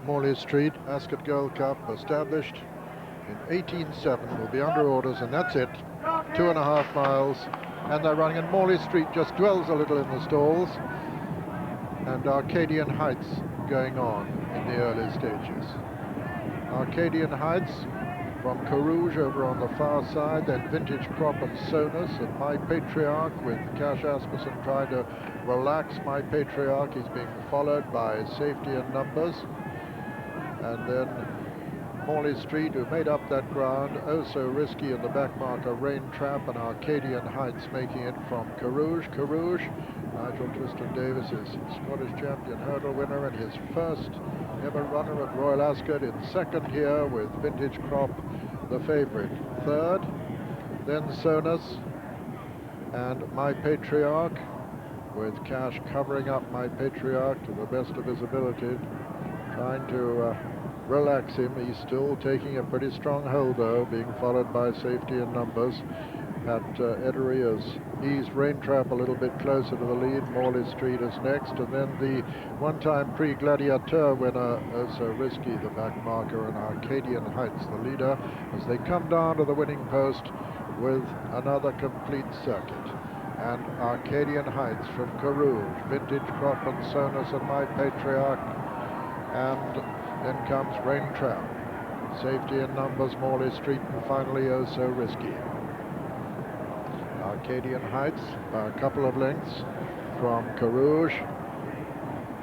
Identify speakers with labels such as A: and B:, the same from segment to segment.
A: Morley Street Ascot Gold Cup, established in 1807, will be under orders, and that's it. 2.5 miles, and they're running. And Morley Street just dwells a little in the stalls, and Arcadian Heights going on in the early stages. Arcadian Heights from Carouge over on the far side, then Vintage Crop and Sonus, and My Patriarch with Cash Asmussen trying to relax My Patriarch. He's being followed by Safety in Numbers, and then Morley Street, who made up that ground. Oh So Risky in the back marker, Rain Trap, and Arcadian Heights making it from Carouge. Nigel Twiston Davis is Scottish champion hurdle winner and his first ever runner at Royal Ascot. In second here with Vintage Crop, the favourite. Third, then Sonus and My Patriarch, with Cash covering up My Patriarch to the best of his ability, trying to relax him. He's still taking a pretty strong hold though, being followed by Safety in Numbers. Pat Edery has eased Rain Trap a little bit closer to the lead. Morley Street is next, and then the one-time Prix Gladiateur winner, Oh So Risky, the back marker, and Arcadian Heights, the leader, as they come down to the winning post with another complete circuit. And Arcadian Heights from Carouge, Vintage Crop and Sonus and My Patriarch, and then comes Rain Trap, Safety in Numbers, Morley Street, and finally Oh So Risky. Arcadian Heights by a couple of lengths from Carouge.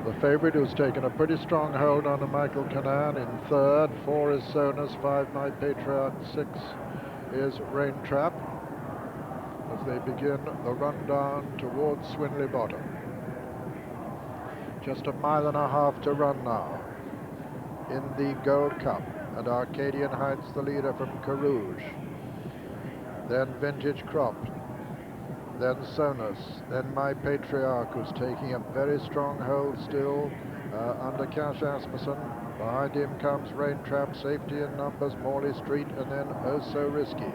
A: The favourite, who's taken a pretty strong hold on Michael Cannan, in third. 4 is Sonus, 5 My Patriarch, 6 is Rain Trap, as they begin the run down towards Swinley Bottom. Just 1.5 miles to run now in the Gold Cup, and Arcadian Heights the leader from Carouge. Then Vintage Crop, then Sonus, then My Patriarch, who's taking a very strong hold still under Cash Asmussen. Behind him comes Rain Trap, Safety in Numbers, Morley Street, and then Oh So Risky.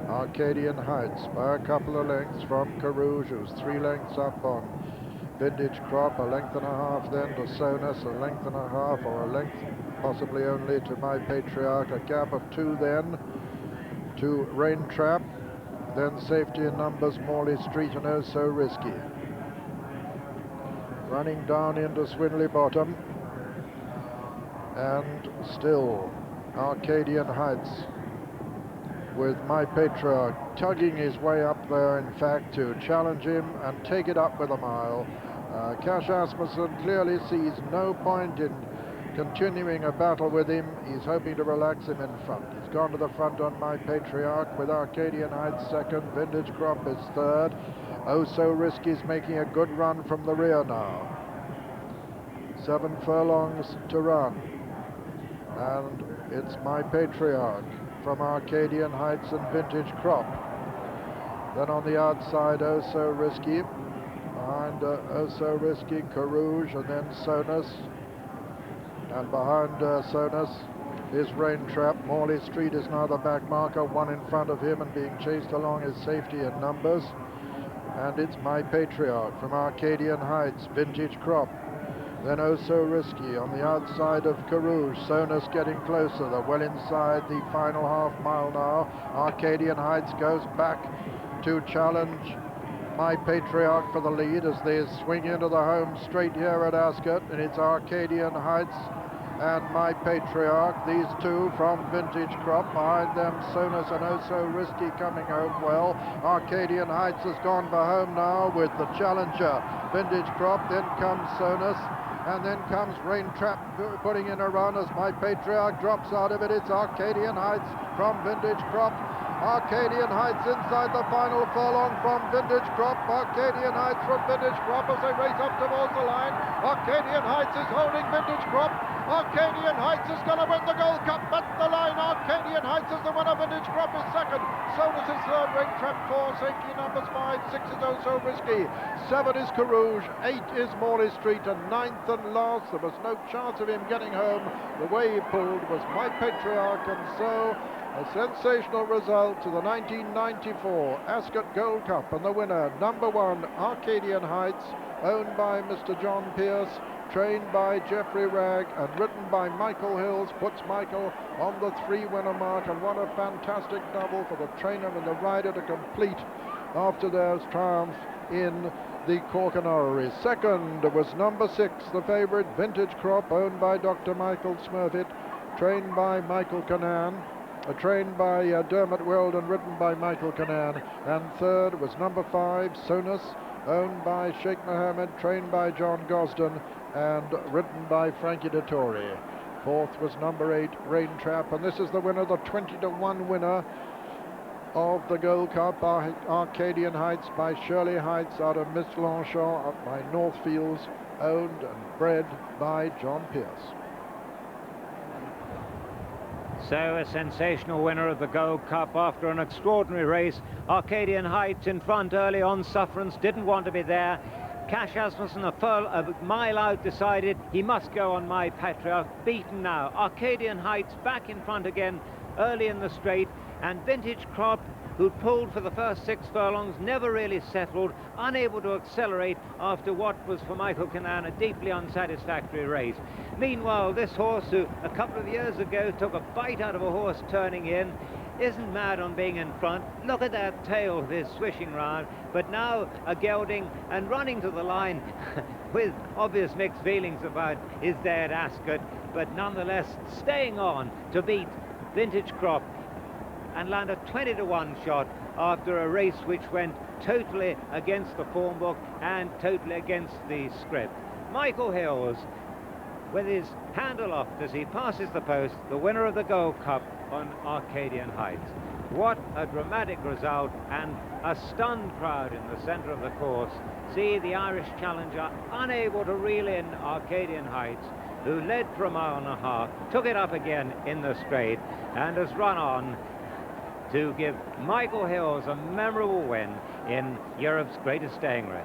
A: Arcadian Heights by a couple of lengths from Carouge, who's 3 lengths up on Vintage Crop, 1.5 lengths then to Sonus, 1.5 lengths, or a length possibly only to My Patriarch, a gap of 2 then to Rain Trap, then Safety in Numbers, Morley Street, and Oh So Risky. Running down into Swinley Bottom, and still Arcadian Heights with My Patriarch tugging his way up there, in fact, to challenge him and take it up with a mile. Cash Asmussen clearly sees no point in continuing a battle with him. He's hoping to relax him in front. He's gone to the front on My Patriarch, with Arcadian Heights second, Vintage Crop is third. Oh So Risky's making a good run from the rear now. 7 furlongs to run, and it's My Patriarch from Arcadian Heights and Vintage Crop. Then on the outside, Oh So Risky. Behind Oh So Risky, Carouge, and then Sonus. And behind Sonus is Rain Trap. Morley Street is now the back marker, 1 in front of him, and being chased along is Safety in Numbers. And it's My Patriarch from Arcadian Heights, Vintage Crop. Then Oh So Risky on the outside of Carouge. Sonus getting closer. They're well inside the final half mile now. Arcadian Heights goes back to challenge My Patriarch for the lead as they swing into the home straight here at Ascot, and it's Arcadian Heights and My Patriarch, these two from Vintage Crop. Behind them Sonus and Oh So Risky coming home well. Arcadian Heights has gone for home now with the challenger Vintage Crop. Then comes Sonus, and then comes Rain Trap putting in a run as My Patriarch drops out of it. It's Arcadian Heights from Vintage Crop. Arcadian Heights inside the final furlong from Vintage Crop. Arcadian Heights from Vintage Crop as they race up towards the line. Arcadian Heights is holding Vintage Crop. Arcadian Heights is going to win the Gold Cup at the line. Arcadian Heights is the winner. Vintage Crop is second. Sonus is third. Rain Trap 4. Safety Numbers 5. 6 is Oh So Risky. 7 is Carouge. 8 is Morley Street. And 9th and last, there was no chance of him getting home. The way he pulled was My Patriarch, and so a sensational result to the 1994 Ascot Gold Cup, and the winner, number 1, Arcadian Heights, owned by Mr. John Pierce, trained by Geoffrey Ragg and ridden by Michael Hills, puts Michael on the 3-winner mark, and what a fantastic double for the trainer and the rider to complete after their triumph in the Cork and Orrery. Second was number 6, the favourite, Vintage Crop, owned by Dr. Michael Smurfit, trained by Michael Cannan, trained by Dermot Weld and ridden by Michael Cannan. And third was number 5, Sonus, owned by Sheikh Mohammed, trained by John Gosden and ridden by Frankie Dettori. Fourth was number 8, Rain Trap, and this is the winner, the 20-to-1 winner of the Gold Cup, Arcadian Heights by Shirley Heights out of Miss Longchamp up by Northfields, owned and bred by John Pierce.
B: So a sensational winner of the Gold Cup after an extraordinary race. Arcadian Heights in front early on. Sufferance didn't want to be there. Cash Asmussen, a mile out, decided he must go on My Patriarch. Beaten now. Arcadian Heights back in front again early in the straight, and Vintage Crop, who pulled for the first 6 furlongs, never really settled, unable to accelerate after what was for Michael Cannan a deeply unsatisfactory race. Meanwhile, this horse, who a couple of years ago took a bite out of a horse turning in, isn't mad on being in front. Look at that tail of his swishing round, but now a gelding and running to the line with obvious mixed feelings about his day at Ascot, but nonetheless staying on to beat Vintage Crop and land a 20-to-1 shot after a race which went totally against the form book and totally against the script. Michael Hills, with his hand aloft as he passes the post, the winner of the Gold Cup on Arcadian Heights. What a dramatic result, and a stunned crowd in the centre of the course. See the Irish challenger unable to reel in Arcadian Heights, who led for a mile and a half, took it up again in the straight, and has run on to give Michael Hills a memorable win in Europe's greatest staying race.